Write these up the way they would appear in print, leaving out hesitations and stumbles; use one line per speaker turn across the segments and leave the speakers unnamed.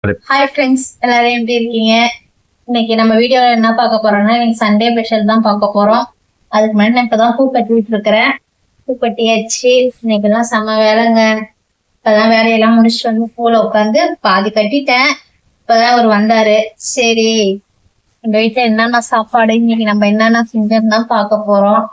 Hi friends, எல்லாரும் எப்படி இருக்கீங்க? இன்னைக்கு நம்ம வீடியோவில் என்ன பார்க்க போறோம்னா, இன்னைக்கு சண்டே ஸ்பெஷல் தான் பார்க்க போறோம். அதுக்கு முன்னாடி நான் இப்பதான் பூ கட்டிட்டு இருக்கிறேன். பூ கட்டியாச்சு. இன்னைக்கு தான் செம்ம வேலைங்க. இப்பதான் வேலையெல்லாம் முடிச்சுட்டு வந்து பூல உட்காந்து பாதி கட்டிட்டேன். இப்பதான் அவர் வந்தாரு. சரி, இந்த வீட்டுல என்னென்ன சாப்பாடு, இன்னைக்கு நம்ம என்னென்ன செஞ்சோம்னு தான் பார்க்க போறோம்.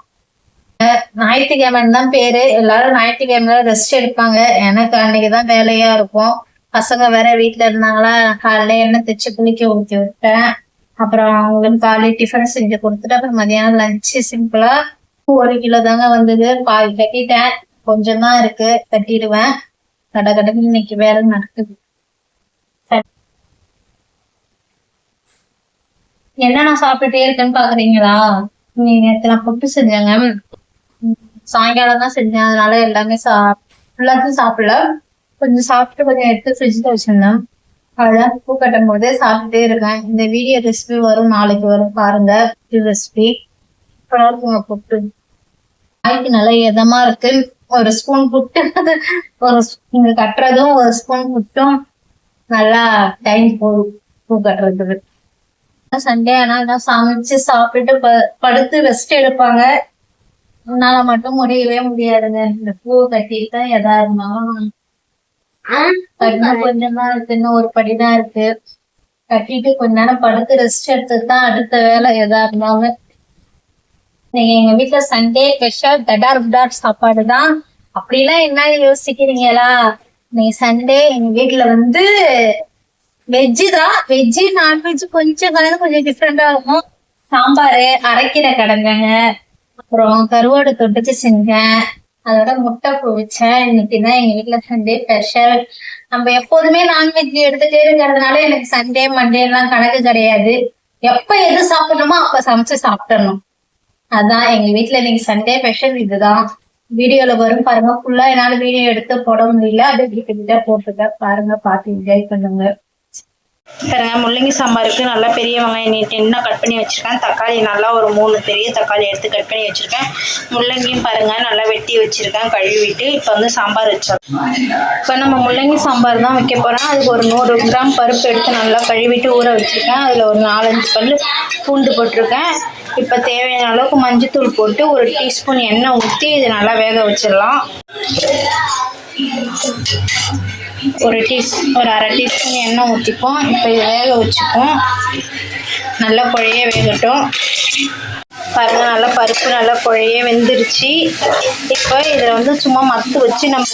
ஞாயிற்றுக்கிழமைன்னு தான் பேரு. எல்லாரும் ஞாயிற்றுக்கிழமை ரெஸ்ட் எடுப்பாங்க. எனக்கு அன்னைக்குதான் வேலையா இருக்கும். பசங்க வேற வீட்டுல இருந்தாங்களா, காலையில எண்ணெய் தைச்சு குளிக்க ஊற்றி விட்டேன். அப்புறம் அவங்களுக்கு காலையில் டிஃபன் செஞ்சு கொடுத்துட்டு அப்புறம் மதியானம் லஞ்சு சிம்பிளா 1 கிலோ தாங்க வந்தது. பாதி கட்டிட்டேன், கொஞ்சம் தான் இருக்கு, கட்டிடுவேன். கடை இன்னைக்கு வேலை நடக்குது. என்ன நான் சாப்பிட்டுட்டே இருக்கேன்னு பாக்குறீங்களா? நேற்று நான் புட்டு செஞ்சேங்க. சாயங்காலம் தான் செஞ்சேன், அதனால எல்லாமே ஃபுல்லாத்தையும் சாப்பிடல. கொஞ்சம் சாப்பிட்டு கொஞ்சம் எடுத்து ஃப்ரிட்ஜில் வச்சிருந்தேன். அதான் பூ கட்டும் போதே சாப்பிட்டுட்டே இருக்கேன். இந்த வீடியோ ரெசிபி வரும், நாளைக்கு வரும், பாருங்க ரெசிபி. இருக்குங்க புட்டு. வாய்க்கு நல்லா இதமா இருக்கு. ஒரு ஸ்பூன் புட்டு, இங்க கட்டுறதும் ஒரு ஸ்பூன் புட்டும் நல்லா டைம் போகும் பூ கட்டுறதுக்கு. சண்டே ஆனா சமைச்சு சாப்பிட்டு படுத்து ரெஸ்ட் எடுப்பாங்க. என்னால மட்டும் முடியவே முடியாதுங்க. இந்த பூ கட்டிட்டு எதா இருந்தாலும் கொஞ்சம் தான் இருக்கு, இன்னும் ஒரு படிதான் இருக்கு. கட்டிட்டு கொஞ்ச நேரம் படுத்து ரெஸ்ட் எடுத்துட்டு தான் அடுத்த வேலை எதா இருந்தாலும். நீங்க எங்க வீட்டுல சண்டே ஸ்பெஷல் தடார் புடார் சாப்பாடு தான். அப்படிலாம் என்ன யோசிக்கிறீங்களா? நீங்க சண்டே எங்க வீட்டுல வந்து வெஜ்ஜு தான். வெஜ்ஜு நான்வெஜ் கொஞ்சம் கலந்து கொஞ்சம் டிஃப்ரெண்டா இருக்கும். சாம்பாரு, அரைக்கீரை கிடங்குங்க, அப்புறம் கருவாடு தொட்டுக்கு செஞ்சேன். அதோட முட்டை பொரிச்சேன். இன்னைக்குதான் எங்க வீட்டுல சண்டே ஸ்பெஷல். நம்ம எப்போதுமே நான்வெஜ் எடுத்துட்டே இருக்கிறதுனால எனக்கு சண்டே மண்டே எல்லாம் கணக்கு கிடையாது. எப்ப எது சாப்பிடணுமோ அப்ப சமைச்சு சாப்பிடணும். அதான் எங்க வீட்டுல இன்னைக்கு சண்டே ஸ்பெஷல் இதுதான். வீடியோல வரும் பாருங்க. ஃபுல்லா என்னால வீடியோ எடுத்து போட முடியல, அப்படியே வீட்டுக்கிட்ட போட்டுக்க பாருங்க, பார்த்து என்ஜாய் பண்ணுங்க.
பாருங்க, முள்ளங்கி சாம்பாருக்கு நல்லா பெரிய வெங்காயம் நீட்டா கட் பண்ணி வச்சிருக்கேன். தக்காளி நல்லா ஒரு 3 பெரிய தக்காளி எடுத்து கட் பண்ணி வச்சிருக்கேன். முள்ளங்கியும் பாருங்க நல்லா வெட்டி வச்சிருக்கேன், கழுவிட்டு. இப்போ வந்து சாம்பார் வச்சோம். இப்போ நம்ம முள்ளங்கி சாம்பார் தான் வைக்க போறோம். அதுக்கு ஒரு 100 கிராம் பருப்பு எடுத்து நல்லா கழுவிட்டு ஊற வச்சிருக்கேன். அதுல ஒரு 4-5 பல் பூண்டு போட்டிருக்கேன். இப்போ தேவையான அளவுக்கு மஞ்சத்தூள் போட்டு 1 டீஸ்பூன் எண்ணெய் ஊற்றி இது நல்லா வேக வச்சிடலாம். ஒரு அரை டீஸ்பூன் எண்ணெய் ஊற்றிப்போம். இப்போ இதை வேக வச்சுப்போம். நல்லா குழைய வேகட்டும். பாருங்க, நல்லா பருப்பு நல்லா குழைய வெந்துருச்சு. இப்போ இதில் வந்து சும்மா மத்து வச்சு நம்ம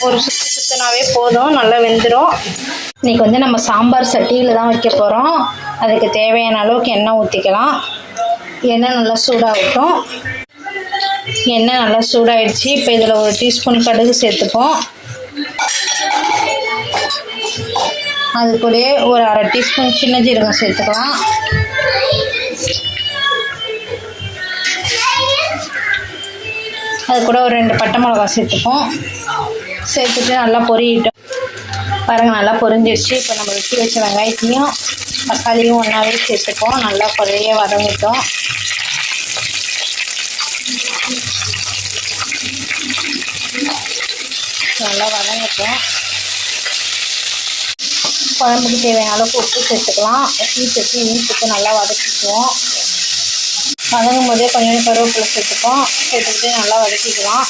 ஒரு சுத்தினாவே போதும், நல்லா வெந்துடும். இன்னைக்கு வந்து நம்ம சாம்பார் சட்டியில் தான் வைக்க போகிறோம். அதுக்கு தேவையான அளவுக்கு எண்ணெய் ஊற்றிக்கலாம். எண்ணெய் நல்லா சூடாகட்டும். எண்ணெய் நல்லா சூடாயிடுச்சு. இப்போ இதில் 1 டீஸ்பூன் கடுகு சேர்த்துப்போம். அது கூட ஒரு அரை டீஸ்பூன் சின்ன ஜீரகம் சேர்த்துக்கலாம். அது கூட ஒரு 2 பட்டை மிளகாய் சேர்த்துப்போம். சேர்த்துட்டு நல்லா பொரியட்டும். பாருங்கள், நல்லா பொரிஞ்சிடுச்சு. இப்போ நம்ம வெட்டி வச்ச வெங்காயத்தையும் தக்காளியும் ஒன்றாவே சேர்த்துப்போம். நல்லா பொரிய வதங்கிட்டோம். நல்லா வதங்கட்டும். குழம்புக்கு தேவையான அளவுக்கு உப்பு சேர்த்துக்கலாம். உப்பு சேர்த்து இனிப்புக்கு நல்லா வதக்கிக்குவோம். வதங்கும் போதே கொஞ்சம் கருவேப்பிலை சேர்த்துப்போம். சேர்த்துக்கிட்டு நல்லா வதக்கிக்கலாம்.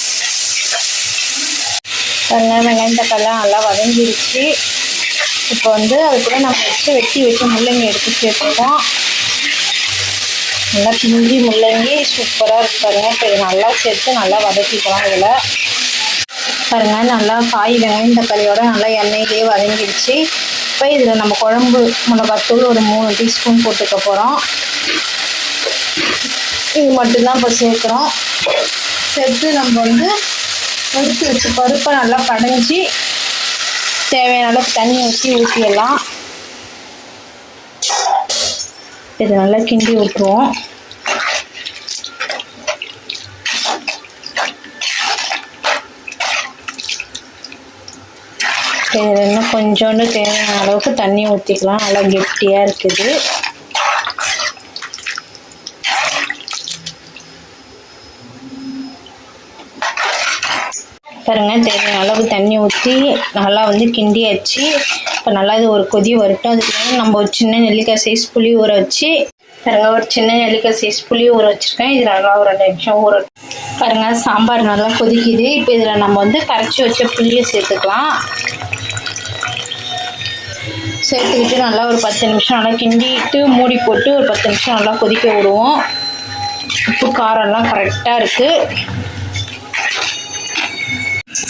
வெங்காயம் தக்காளிலாம் நல்லா வதங்கிடுச்சு. இப்போ வந்து அது கூட நம்ம வெட்டி வச்சு முள்ளங்கி எடுத்து சேர்த்துப்போம். நல்லா பிஞ்சி முள்ளங்கி சூப்பராக இருக்கு பாருங்க. இப்போ இதை நல்லா சேர்த்து நல்லா வதக்கிக்கலாம். இதில் பாருங்க, நல்லா காய் வெங்காயம் தக்காளியோட நல்லா எண்ணெயிலேயே வதங்கிடுச்சு. இப்போ இதில் நம்ம குழம்பு மிளகாத்தூள் ஒரு 3 டீஸ்பூன் போட்டுக்க போகிறோம். இது மட்டும்தான் இப்போ சேர்க்குறோம். சேர்த்து நம்ம வந்து எடுத்து வச்சு பருப்பை நல்லா கடைஞ்சி தேவையான அளவுக்கு தண்ணி ஊற்றிடலாம். இது நல்லா கிண்டி விட்டுருவோம். இதில் இன்னும் கொஞ்சோண்டு தேவையான அளவுக்கு தண்ணி ஊற்றிக்கலாம். நல்லா கெட்டியாக இருக்குது. பாருங்க தேவையான அளவு தண்ணி ஊற்றி நல்லா வந்து கிண்டியாச்சு. இப்போ நல்லா இது ஒரு கொதி வரட்டும். அதுக்கு மேலே நம்ம ஒரு சின்ன நெல்லிக்காய் சைஸ் புளி ஊற வச்சு பாருங்க, ஒரு சின்ன நெல்லிக்காய் சைஸ் புளி ஊற வச்சுருக்கேன். இது நல்லா ஒரு 2 நிமிஷம் ஊறட்டும். பாருங்க சாம்பார் நல்லா கொதிக்குது. இப்போ இதில் நம்ம வந்து கரைச்சி வச்ச புளியை சேர்த்துக்கலாம். சேர்த்துக்கிட்டு நல்லா ஒரு 10 நிமிஷம் நல்லா கிண்டிட்டு மூடி போட்டு ஒரு 10 நிமிஷம் நல்லா கொதிக்க விடுவோம். உப்பு காரம்லாம் கரெக்டாக இருக்குது.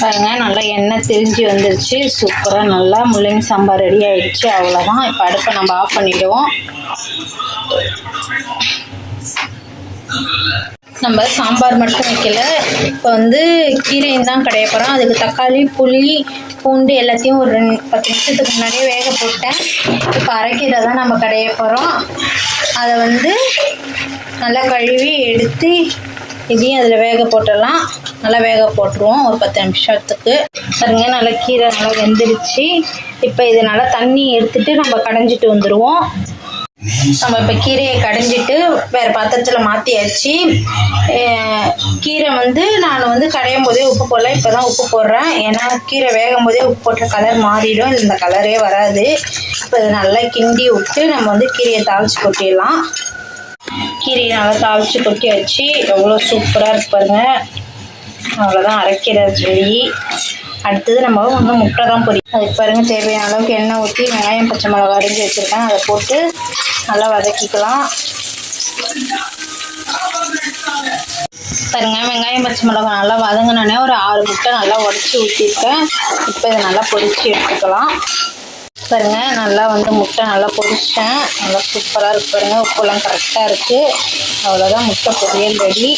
பாருங்க நல்லா எண்ணெய் திரிஞ்சு வந்துருச்சு. சூப்பராக நல்லா முள்ளங்கி சாம்பார் ரெடி ஆகிடுச்சு. அவ்வளோதான். இப்போ அடுப்பை நம்ம ஆஃப் பண்ணிவிடுவோம். நம்ம சாம்பார் மட்டும் வைக்கல, இப்போ வந்து கீரையும் தான் கடைய போகிறோம். அதுக்கு தக்காளி புளி பூண்டு எல்லாத்தையும் ஒரு 10 நிமிஷத்துக்கு முன்னாடியே வேக போட்டேன். இப்போ அரைக்கீரை தான் நம்ம கடைய போகிறோம். அதை வந்து நல்லா கழுவி எடுத்து இதையும் அதில் வேக போட்டுடலாம். நல்லா வேக போட்டுருவோம் ஒரு 10 நிமிஷத்துக்கு. பாருங்க நல்லா கீரை நல்லா வெந்துடுச்சு. இப்போ இது நல்லா தண்ணி எடுத்துட்டு நம்ம கடைஞ்சிட்டு வந்துடுவோம். நம்ம இப்போ கீரையை கடைஞ்சிட்டு வேறு பாத்திரத்தில் மாற்றியாச்சு. கீரை வந்து நான் வந்து கடையும் போதே உப்பு போடல, இப்போ தான் உப்பு போடுறேன். ஏன்னா கீரை வேகும் போதே உப்பு போட்ட கலர் மாறிடும், இந்த கலரே வராது. இப்போ இதை நல்லா கிண்டி விட்டு நம்ம வந்து கீரையை தாளித்து கொட்டிடலாம். கீரையை நல்லா தாளித்து கொட்டி வச்சு எவ்வளோ சூப்பராக இருக்கு பாருங்க. அவ்வளோதான் அரைக்கிற ரெடி. அடுத்தது நம்ம வந்து முட்டை தான் பொரிக்கும். அதுக்கு பாருங்கள் தேவையான அளவுக்கு எண்ணெய் ஊற்றி வெங்காயம் பச்சை மிளகாய் அரிஞ்சு வச்சுருக்கேன். அதை போட்டு நல்லா வதக்கிக்கலாம். பாருங்க வெங்காயம் பச்சை மிளகாய் நல்லா வதங்கினோடனே ஒரு 6 முட்டை நல்லா உடச்சி ஊற்றிருக்கேன். இப்போ இதை நல்லா பொரித்து எடுத்துக்கலாம். பாருங்க நல்லா வந்து முட்டை நல்லா பொரிச்சிட்டேன். நல்லா சூப்பராக இருக்கு பாருங்க. உப்புலாம் கரெக்டாக இருக்குது. அவ்வளோதான் முட்டை பொரியல் ரெடி.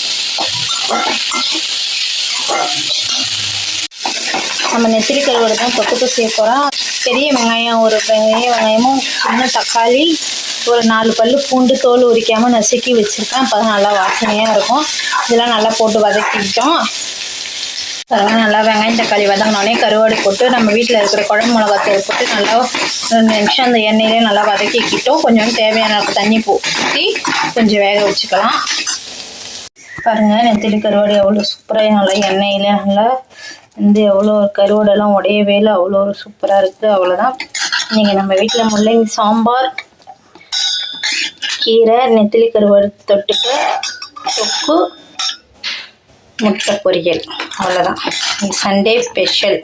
நம்ம நெத்திலி கருவாடு தான் தொட்டுக்கு சேர்க்க போகிறோம். பெரிய வெங்காயம் ஒரு பெரிய வெங்காயமும் சின்ன தக்காளி ஒரு 4 பல்லு பூண்டு தோல் உரிக்காமல் நசுக்கி வச்சுருக்கேன். அப்போ தான் நல்லா வாசனையாக இருக்கும். இதெல்லாம் நல்லா போட்டு வதக்கிக்கிட்டோம். பாருங்கள் நல்லா வெங்காயம் தக்காளி வதங்கினோடனே கருவாடு போட்டு நம்ம வீட்டில் இருக்கிற குழம்பு மிளகாத்தூள் போட்டு நல்லா 2 நிமிஷம் அந்த எண்ணெயிலே நல்லா வதக்கிக்கிட்டோம். கொஞ்சம் தேவையான தண்ணி ஊற்றி கொஞ்சம் வேக வச்சுக்கலாம். பாருங்கள் நெத்திலி கருவாடு எவ்வளோ சூப்பராக நல்லா எண்ணெயில் நல்லா வந்து எவ்வளோ கருவாடெல்லாம் உடையவே இல்லை, அவ்வளோ ஒரு சூப்பராக இருக்குது. அவ்வளோதான். நீங்கள் நம்ம வீட்டில் முள்ளங்கி சாம்பார், கீரை, நெத்திலி கருவாடு தொட்டுக்க, தொக்கு, முட்டை பொரியல், அவ்வளோதான். Sunday special.